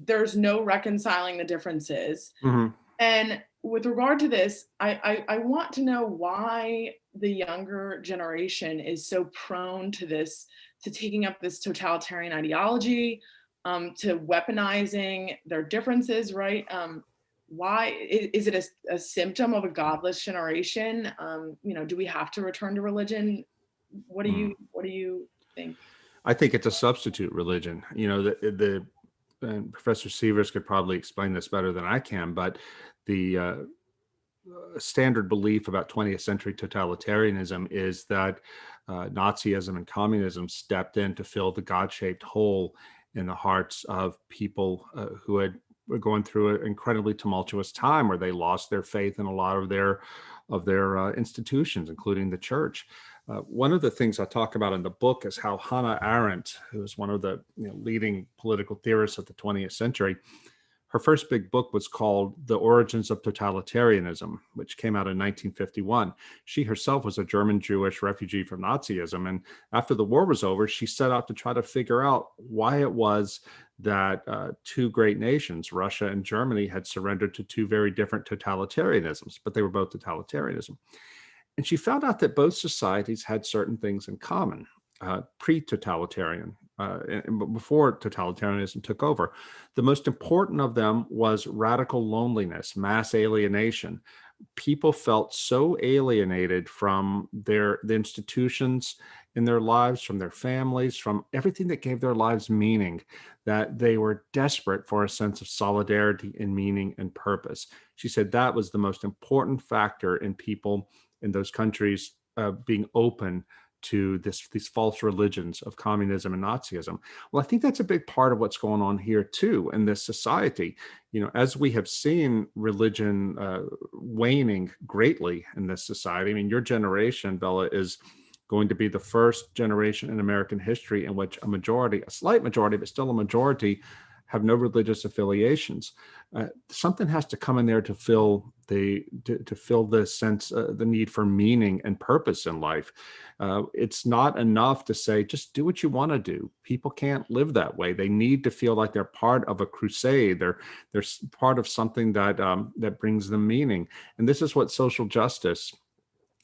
there's no reconciling the differences. Mhm. And with regard to this, I want to know why the younger generation is so prone to this, to taking up this totalitarian ideology, to weaponizing their differences, right? Why is it a symptom of a godless generation? Do we have to return to religion? What do you think? I think it's a substitute religion. And Professor Sievers could probably explain this better than I can, but the standard belief about 20th century totalitarianism is that Nazism and communism stepped in to fill the God-shaped hole in the hearts of people who were going through an incredibly tumultuous time where they lost their faith in a lot of their institutions, including the church. One of the things I talk about in the book is how Hannah Arendt, who is one of the leading political theorists of the 20th century, her first big book was called The Origins of Totalitarianism, which came out in 1951. She herself was a German Jewish refugee from Nazism. And after the war was over, she set out to try to figure out why it was that two great nations, Russia and Germany, had surrendered to two very different totalitarianisms, but they were both totalitarianism. And she found out that both societies had certain things in common, pre-totalitarian, before totalitarianism took over. The most important of them was radical loneliness, mass alienation. People felt so alienated from the institutions in their lives, from their families, from everything that gave their lives meaning, that they were desperate for a sense of solidarity and meaning and purpose. She said that was the most important factor in people in those countries being open to these false religions of communism and Nazism. Well, I think that's a big part of what's going on here too in this society. As we have seen religion waning greatly in this society. I mean, your generation, Bella, is going to be the first generation in American history in which a slight majority, but still a majority, have no religious affiliations. Something has to come in there to fill the sense, the need for meaning and purpose in life. It's not enough to say, just do what you want to do. People can't live that way. They need to feel like they're part of a crusade. They're part of something that brings them meaning. And this is what social justice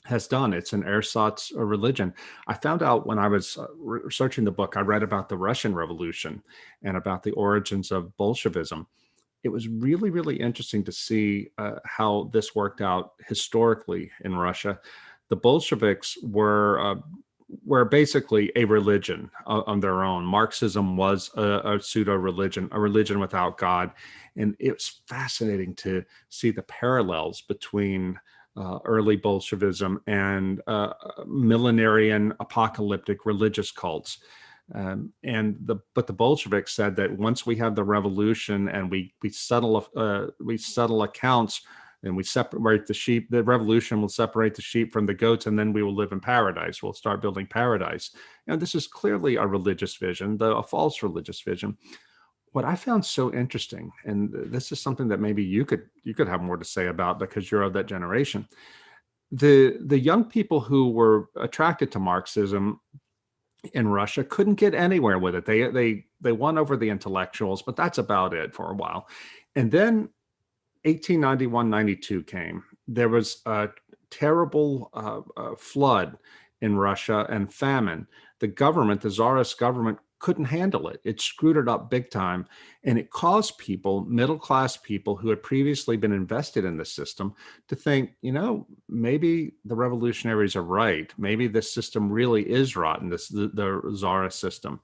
has done. It's an ersatz religion. I found out when I was researching the book, I read about the Russian Revolution and about the origins of Bolshevism. It was really, really interesting to see how this worked out historically in Russia. The Bolsheviks were basically a religion on their own. Marxism was a pseudo-religion, a religion without God. And it was fascinating to see the parallels between early Bolshevism and millenarian apocalyptic religious cults. But the Bolsheviks said that once we have the revolution and we settle accounts and we separate the sheep, the revolution will separate the sheep from the goats, and then we will live in paradise. We'll start building paradise. This is clearly a religious vision, though a false religious vision. What I found so interesting, and this is something that maybe you could have more to say about because you're of that generation, the young people who were attracted to Marxism in Russia couldn't get anywhere with it. They won over the intellectuals, but that's about it for a while. And then 1891-92 came. There was a terrible flood in Russia and famine. The government, the Tsarist government, couldn't handle it. It screwed it up big time. And it caused people, middle-class people who had previously been invested in the system, to think, maybe the revolutionaries are right. Maybe this system really is rotten, the Tsarist system.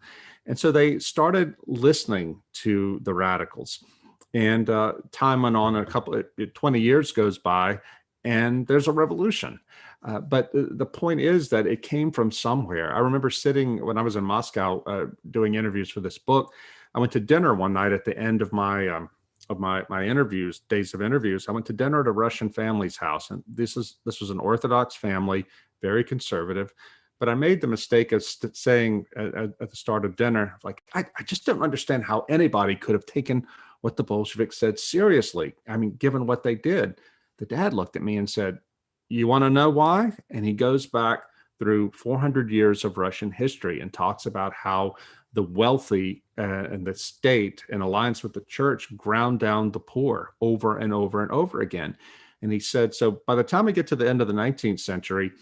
And so they started listening to the radicals. And time went on, 20 years goes by, and there's a revolution. But the point is that it came from somewhere. I remember sitting when I was in Moscow doing interviews for this book. I went to dinner one night at the end of my interviews, days of interviews. I went to dinner at a Russian family's house, and this was an Orthodox family, very conservative. But I made the mistake of saying at the start of dinner, like, I just don't understand how anybody could have taken what the Bolsheviks said seriously. I mean, given what they did. The dad looked at me and said, "You want to know why?" And he goes back through 400 years of Russian history and talks about how the wealthy and the state, in alliance with the church, ground down the poor over and over and over again. And he said, so by the time we get to the end of the 19th century,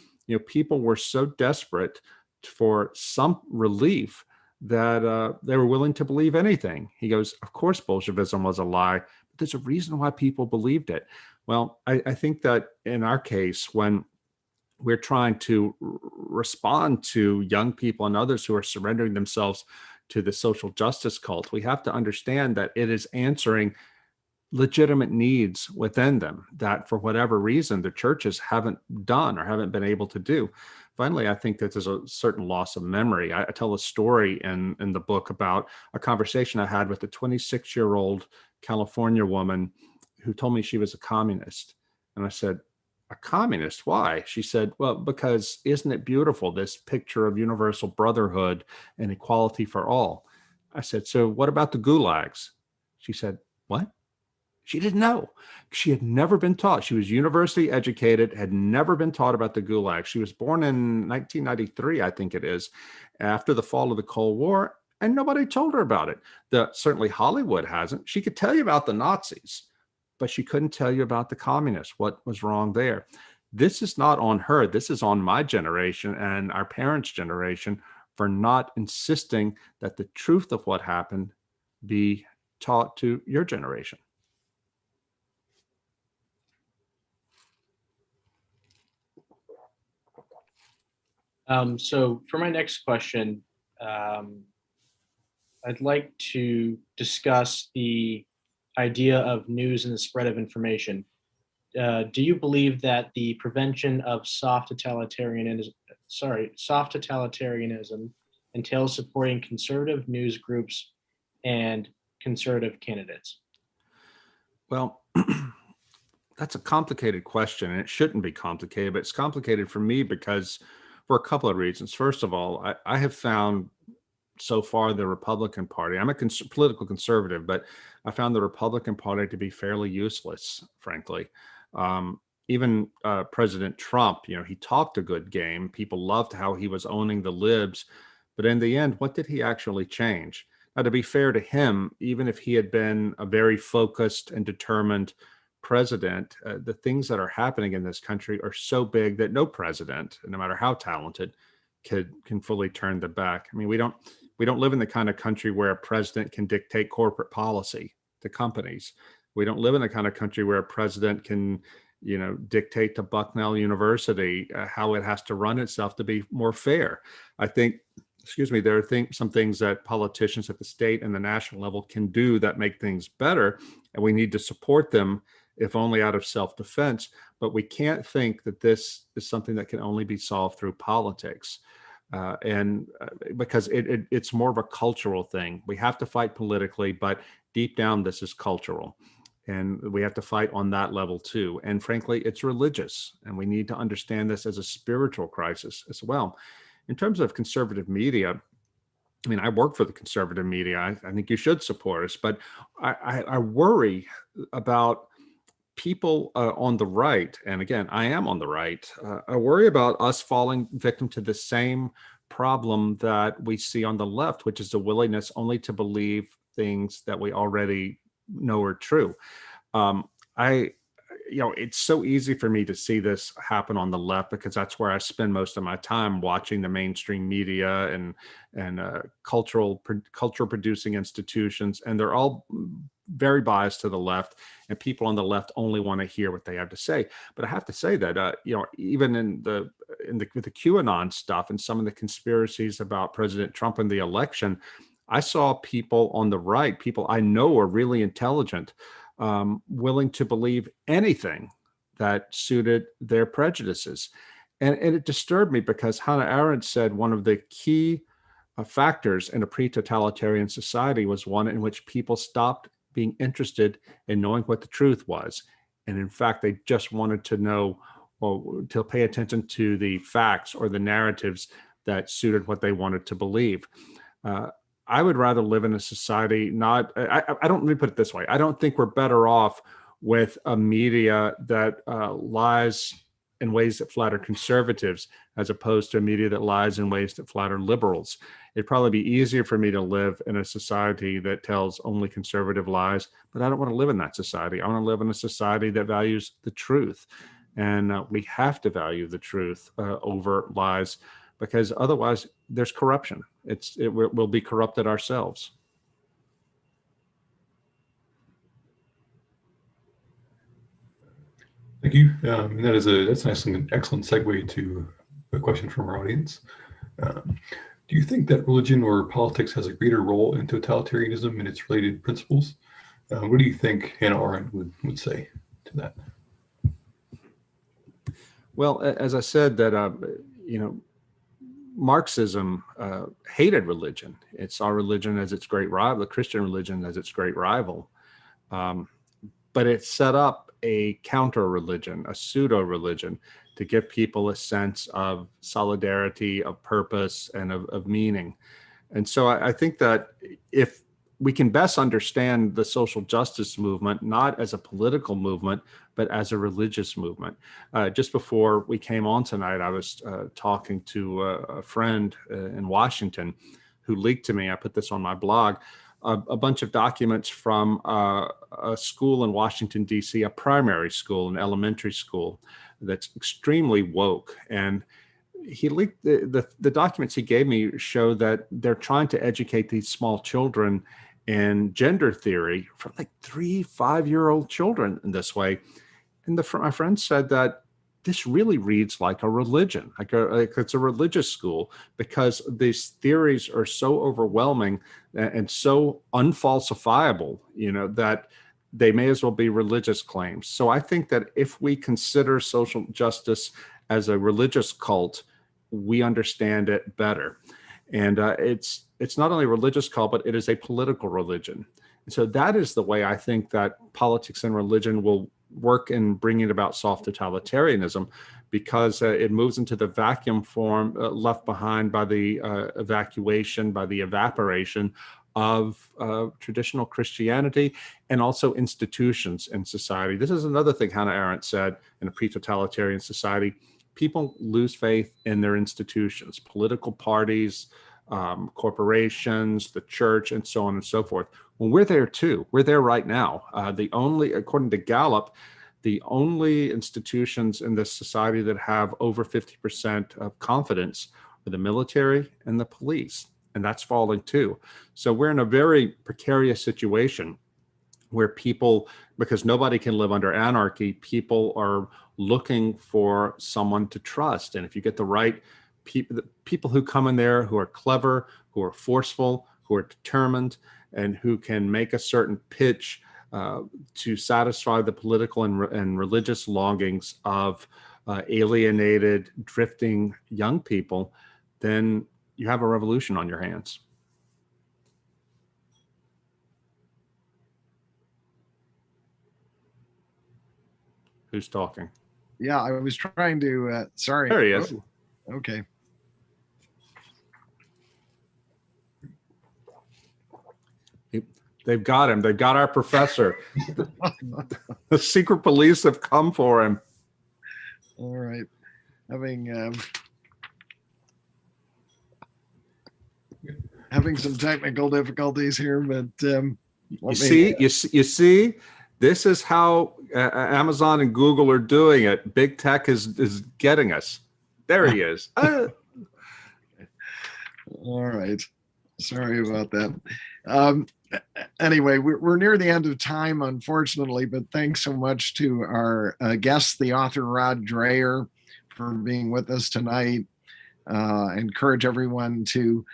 people were so desperate for some relief that they were willing to believe anything. He goes, of course, Bolshevism was a lie, but there's a reason why people believed it. Well, I think that in our case, when we're trying to respond to young people and others who are surrendering themselves to the social justice cult, we have to understand that it is answering legitimate needs within them that for whatever reason the churches haven't done or haven't been able to do. Finally, I think that there's a certain loss of memory. I tell a story in the book about a conversation I had with a 26-year-old California woman who told me she was a communist. And I said, a communist? Why? She said, well, because isn't it beautiful, this picture of universal brotherhood and equality for all? I said, so what about the gulags? She said, what? She didn't know. She had never been taught. She was university educated, had never been taught about the Gulag. She was born in 1993, I think it is, after the fall of the Cold War, and nobody told her about it. Certainly Hollywood hasn't. She could tell you about the Nazis, but she couldn't tell you about the communists, what was wrong there. This is not on her. This is on my generation and our parents' generation for not insisting that the truth of what happened be taught to your generation. So for my next question, I'd like to discuss the idea of news and the spread of information. Do you believe that the prevention of soft totalitarianism entails supporting conservative news groups and conservative candidates? Well, that's a complicated question, and it shouldn't be complicated, but it's complicated for me because for a couple of reasons. First of all, I have found so far the Republican Party, I'm a political conservative, but I found the Republican Party to be fairly useless, frankly. Even President Trump, he talked a good game. People loved how he was owning the libs, but in the end, what did he actually change? Now, to be fair to him, even if he had been a very focused and determined president, the things that are happening in this country are so big that no president, no matter how talented, can fully turn them back. I mean, we don't live in the kind of country where a president can dictate corporate policy to companies. We don't live in the kind of country where a president can, dictate to Bucknell University how it has to run itself to be more fair. I think, there are some things that politicians at the state and the national level can do that make things better, and we need to support them, if only out of self-defense. But we can't think that this is something that can only be solved through politics. Because it's more of a cultural thing. We have to fight politically, but deep down, this is cultural. And we have to fight on that level too. And frankly, it's religious. And we need to understand this as a spiritual crisis as well. In terms of conservative media, I mean, I work for the conservative media. I think you should support us, but I worry about people on the right, and again, I am on the right, I worry about us falling victim to the same problem that we see on the left, which is the willingness only to believe things that we already know are true. It's so easy for me to see this happen on the left because that's where I spend most of my time, watching the mainstream media and culture producing institutions, and they're all very biased to the left, and people on the left only want to hear what they have to say. But I have to say that even with the QAnon stuff and some of the conspiracies about President Trump and the election, I saw people on the right, people I know are really intelligent, willing to believe anything that suited their prejudices. And it disturbed me because Hannah Arendt said one of the key factors in a pre-totalitarian society was one in which people stopped being interested in knowing what the truth was. And in fact, they just wanted to know, or to pay attention to the facts or the narratives that suited what they wanted to believe. I would rather live in a society let me put it this way. I don't think we're better off with a media that lies in ways that flatter conservatives, as opposed to a media that lies in ways that flatter liberals. It'd probably be easier for me to live in a society that tells only conservative lies, but I don't want to live in that society. I want to live in a society that values the truth. And we have to value the truth over lies, because otherwise there's corruption. We'll be corrupted ourselves. Thank you. That's an excellent segue to a question from our audience. Do you think that religion or politics has a greater role in totalitarianism and its related principles? What do you think Hannah Arendt would say to that? Well, as I said, that Marxism hated religion. It saw religion as its great rival, the Christian religion as its great rival. But it set up a counter-religion, a pseudo-religion, to give people a sense of solidarity, of purpose, and of meaning. And so I think that if we can best understand the social justice movement, not as a political movement, but as a religious movement. Just before we came on tonight, I was talking to a friend in Washington who leaked to me, I put this on my blog, a bunch of documents from a school in Washington, D.C., a primary school, an elementary school that's extremely woke. And he leaked the documents he gave me show that they're trying to educate these small children in gender theory for like 3-5-year-old children in this way. And my friend said that this really reads like a religion, like it's a religious school, because these theories are so overwhelming and so unfalsifiable, that they may as well be religious claims. So I think that if we consider social justice as a religious cult, we understand it better. And it's not only a religious cult, but it is a political religion. And so that is the way I think that politics and religion will work in bringing about soft totalitarianism, because it moves into the vacuum form left behind by the evacuation, by the evaporation of traditional Christianity and also institutions in society. This is another thing Hannah Arendt said: in a pre-totalitarian society, people lose faith in their institutions, political parties, corporations, the church, and so on and so forth. Well, we're there too. We're there right now. According to Gallup, the only institutions in this society that have over 50% of confidence are the military and the police, and that's falling too. So we're in a very precarious situation where people, because nobody can live under anarchy, people are looking for someone to trust. And if you get the right people who come in there who are clever, who are forceful, who are determined, and who can make a certain pitch to satisfy the political and religious longings of alienated, drifting young people, then you have a revolution on your hands. Who's talking? Yeah, I was trying to, sorry. There he is. Oh, okay. They've got him. They've got our professor. The secret police have come for him. All right. Having some technical difficulties here, but you see, this is how Amazon and Google are doing it. Big tech is getting us. There he is. All right. Sorry about that. Anyway, we're near the end of time, unfortunately, but thanks so much to our guest, the author Rod Dreher, for being with us tonight. I encourage everyone to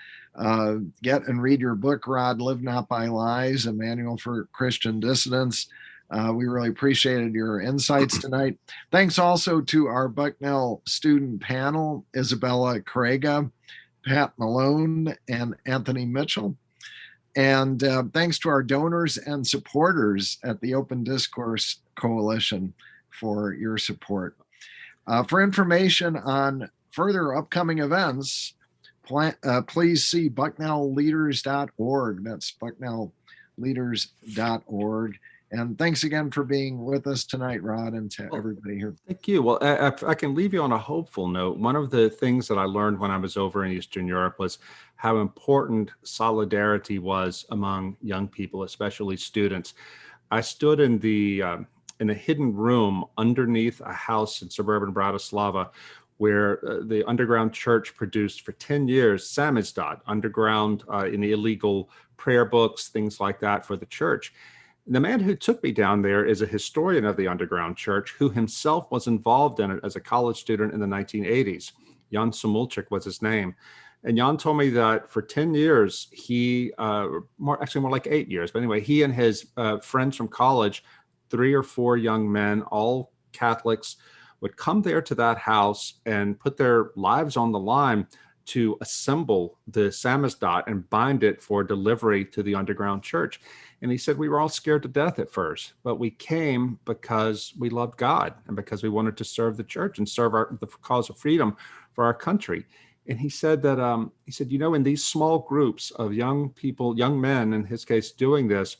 get and read your book, Rod, Live Not by Lies, a manual for Christian dissidents. We really appreciated your insights tonight. Thanks also to our Bucknell student panel, Isabella Carrega, Pat Milone, and Anthony Mitchell. And thanks to our donors and supporters at the Open Discourse Coalition for your support. For information on further upcoming events, please see bucknellleaders.org. That's bucknellleaders.org. And thanks again for being with us tonight, Rod, and to Well, everybody here. Thank you. Well, I can leave you on a hopeful note. One of the things that I learned when I was over in Eastern Europe was how important solidarity was among young people, especially students. I stood in a hidden room underneath a house in suburban Bratislava, where the underground church produced for 10 years samizdat, underground in illegal prayer books, things like that for the church. The man who took me down there is a historian of the underground church who himself was involved in it as a college student in the 1980s. Jan Samulchik was his name. And Jan told me that for 10 years, more like 8 years, but anyway, he and his friends from college, 3 or 4 young men, all Catholics, would come there to that house and put their lives on the line to assemble the samizdat and bind it for delivery to the underground church. And he said, we were all scared to death at first, but we came because we loved God and because we wanted to serve the church and serve the cause of freedom for our country. And he said that, in these small groups of young people, young men, in his case, doing this,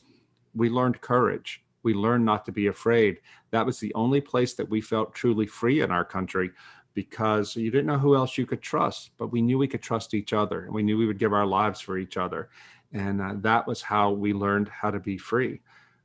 we learned courage. We learned not to be afraid. That was the only place that we felt truly free in our country, because you didn't know who else you could trust, but we knew we could trust each other, and we knew we would give our lives for each other. And that was how we learned how to be free.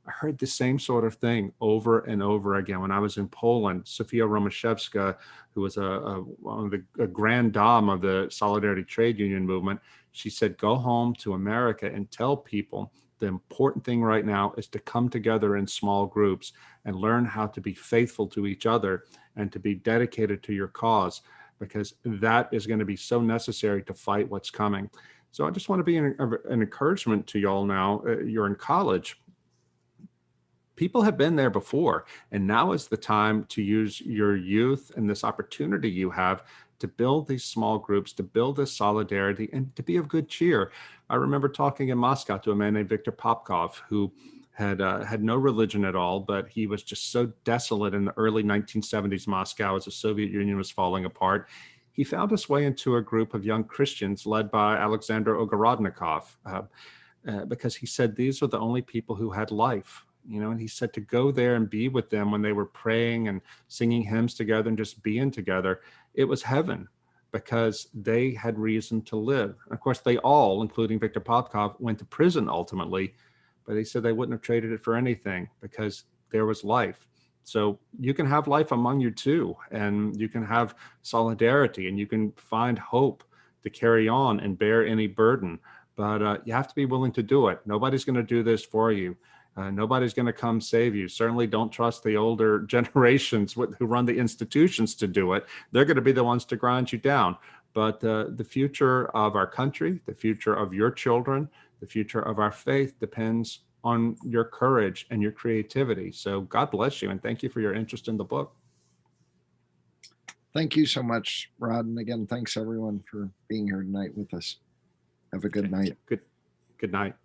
I heard the same sort of thing over and over again when I was in Poland. Sofia Romaszewska, who was a grand dame of the Solidarity Trade Union movement, she said, go home to America and tell people the important thing right now is to come together in small groups and learn how to be faithful to each other and to be dedicated to your cause, because that is going to be so necessary to fight what's coming. So I just want to be an encouragement to y'all now. You're in college. People have been there before, and now is the time to use your youth and this opportunity you have to build these small groups, to build this solidarity, and to be of good cheer. I remember talking in Moscow to a man named Viktor Popkov, who had no religion at all, but he was just so desolate in the early 1970s Moscow as the Soviet Union was falling apart. He found his way into a group of young Christians led by Alexander Ogorodnikov, because he said these were the only people who had life. And he said to go there and be with them when they were praying and singing hymns together and just being together, it was heaven, because they had reason to live. And of course, they all, including Viktor Popkov, went to prison ultimately, but they said they wouldn't have traded it for anything because there was life. So you can have life among you too, and you can have solidarity, and you can find hope to carry on and bear any burden. But you have to be willing to do it. Nobody's going to do this for you. Nobody's going to come save you. Certainly don't trust the older generations who run the institutions to do it. They're going to be the ones to grind you down. But the future of our country, the future of your children, the future of our faith depends on your courage and your creativity. So God bless you, and thank you for your interest in the book. Thank you so much, Rod. And again, thanks everyone for being here tonight with us. Have a good night. Good night.